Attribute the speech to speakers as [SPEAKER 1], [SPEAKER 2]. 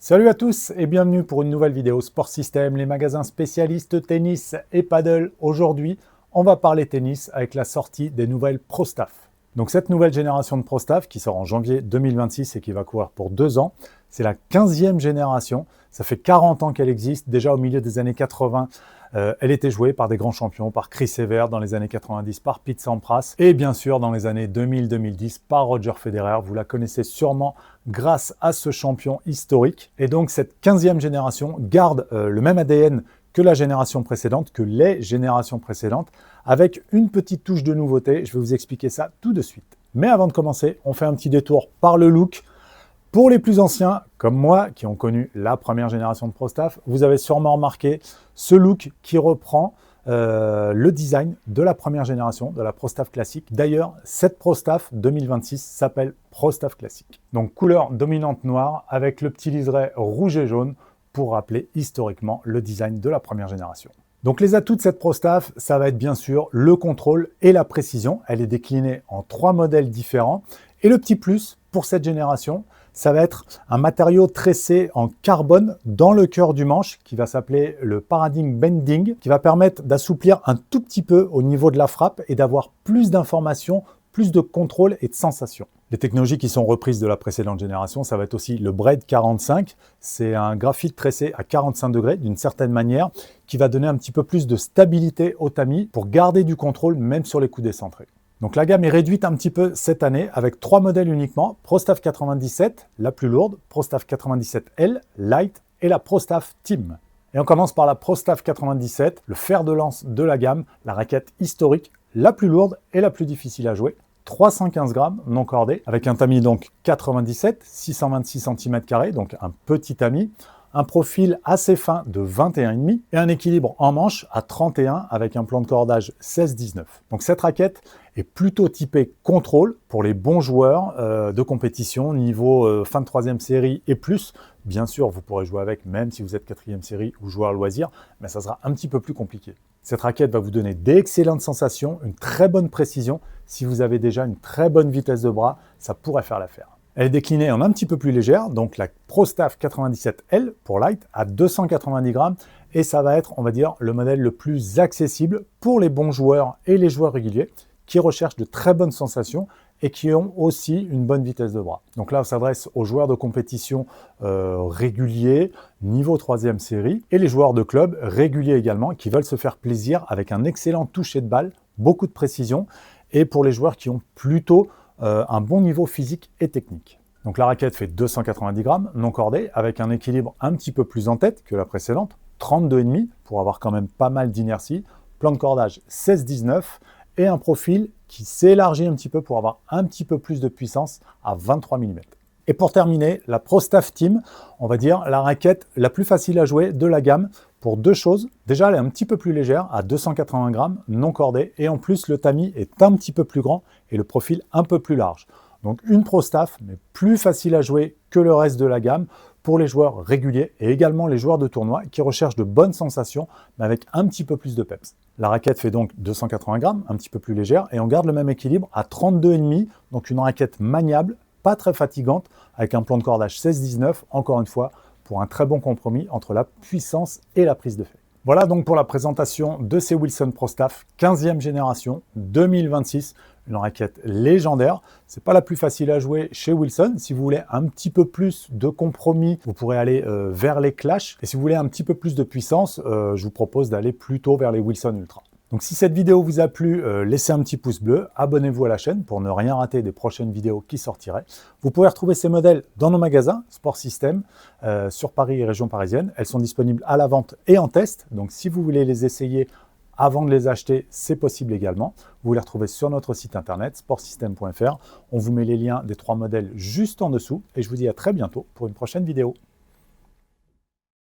[SPEAKER 1] Salut à tous et bienvenue pour une nouvelle vidéo Sport System, les magasins spécialistes tennis et paddle. Aujourd'hui, on va parler tennis avec la sortie des nouvelles Pro Staff. Donc cette nouvelle génération de Pro Staff qui sort en janvier 2026 et qui va courir pour 2 ans, c'est la 15e génération. Ça fait 40 ans qu'elle existe. Déjà au milieu des années 80, elle était jouée par des grands champions, par Chris Evert dans les années 90, par Pete Sampras et bien sûr dans les années 2000-2010 par Roger Federer. Vous la connaissez sûrement grâce à ce champion historique. Et donc cette 15e génération garde le même ADN que la génération précédente, que les générations précédentes, avec une petite touche de nouveauté. Je vais vous expliquer ça tout de suite. Mais avant de commencer, on fait un petit détour par le look. Pour les plus anciens, comme moi, qui ont connu la première génération de Pro Staff, vous avez sûrement remarqué ce look qui reprend le design de la première génération, de la Pro Staff classique. D'ailleurs, cette Pro Staff 2026 s'appelle Pro Staff classique. Donc couleur dominante noire avec le petit liseré rouge et jaune pour rappeler historiquement le design de la première génération. Donc les atouts de cette Pro Staff, ça va être bien sûr le contrôle et la précision. Elle est déclinée en 3 modèles différents. Et le petit plus pour cette génération, ça va être un matériau tressé en carbone dans le cœur du manche qui va s'appeler le Paradigm Bending, qui va permettre d'assouplir un tout petit peu au niveau de la frappe et d'avoir plus d'informations, plus de contrôle et de sensations. Les technologies qui sont reprises de la précédente génération, ça va être aussi le Braid 45. C'est un graphite tressé à 45 degrés d'une certaine manière qui va donner un petit peu plus de stabilité au tamis pour garder du contrôle même sur les coups décentrés. Donc la gamme est réduite un petit peu cette année avec 3 modèles uniquement, Pro Staff 97, la plus lourde, Pro Staff 97L, Light et la Pro Staff Team. Et on commence par la Pro Staff 97, le fer de lance de la gamme, la raquette historique, la plus lourde et la plus difficile à jouer. 315 grammes non cordé, avec un tamis donc 97, 626 cm², donc un petit tamis, un profil assez fin de 21,5 et un équilibre en manche à 31 avec un plan de cordage 16-19. Donc cette raquette est plutôt typée contrôle pour les bons joueurs de compétition, niveau fin de 3e série et plus. Bien sûr, vous pourrez jouer avec même si vous êtes 4e série ou joueur loisir, mais ça sera un petit peu plus compliqué. Cette raquette va vous donner d'excellentes sensations, une très bonne précision. Si vous avez déjà une très bonne vitesse de bras, ça pourrait faire l'affaire. Elle est déclinée en un petit peu plus légère, donc la Pro Staff 97L pour Light à 290 grammes et ça va être, on va dire, le modèle le plus accessible pour les bons joueurs et les joueurs réguliers qui recherchent de très bonnes sensations et qui ont aussi une bonne vitesse de bras. Donc là, on s'adresse aux joueurs de compétition réguliers, niveau 3e série, et les joueurs de club réguliers également, qui veulent se faire plaisir avec un excellent toucher de balle, beaucoup de précision, et pour les joueurs qui ont plutôt un bon niveau physique et technique. Donc la raquette fait 290 grammes, non cordée, avec un équilibre un petit peu plus en tête que la précédente, 32,5 pour avoir quand même pas mal d'inertie, plan de cordage 16-19 et un profil qui s'élargit un petit peu pour avoir un petit peu plus de puissance à 23 mm. Et pour terminer, la Pro Staff Team, on va dire la raquette la plus facile à jouer de la gamme pour 2 choses. Déjà, elle est un petit peu plus légère, à 280 grammes, non cordée, et en plus, le tamis est un petit peu plus grand et le profil un peu plus large. Donc une Pro Staff, mais plus facile à jouer que le reste de la gamme pour les joueurs réguliers et également les joueurs de tournoi qui recherchent de bonnes sensations, mais avec un petit peu plus de peps. La raquette fait donc 280 grammes, un petit peu plus légère, et on garde le même équilibre à 32,5, donc une raquette maniable, pas très fatigante, avec un plan de cordage 16-19, encore une fois, pour un très bon compromis entre la puissance et la prise de fait. Voilà donc pour la présentation de ces Wilson Pro Staff 15e génération 2026, une raquette légendaire. C'est pas la plus facile à jouer chez Wilson. Si vous voulez un petit peu plus de compromis, vous pourrez aller vers les Clash. Et si vous voulez un petit peu plus de puissance, je vous propose d'aller plutôt vers les Wilson Ultra. Donc si cette vidéo vous a plu, laissez un petit pouce bleu, abonnez-vous à la chaîne pour ne rien rater des prochaines vidéos qui sortiraient. Vous pouvez retrouver ces modèles dans nos magasins Sport System sur Paris et région parisienne. Elles sont disponibles à la vente et en test. Donc si vous voulez les essayer avant de les acheter, c'est possible également. Vous les retrouvez sur notre site internet sportsystem.fr. On vous met les liens des 3 modèles juste en dessous et je vous dis à très bientôt pour une prochaine vidéo.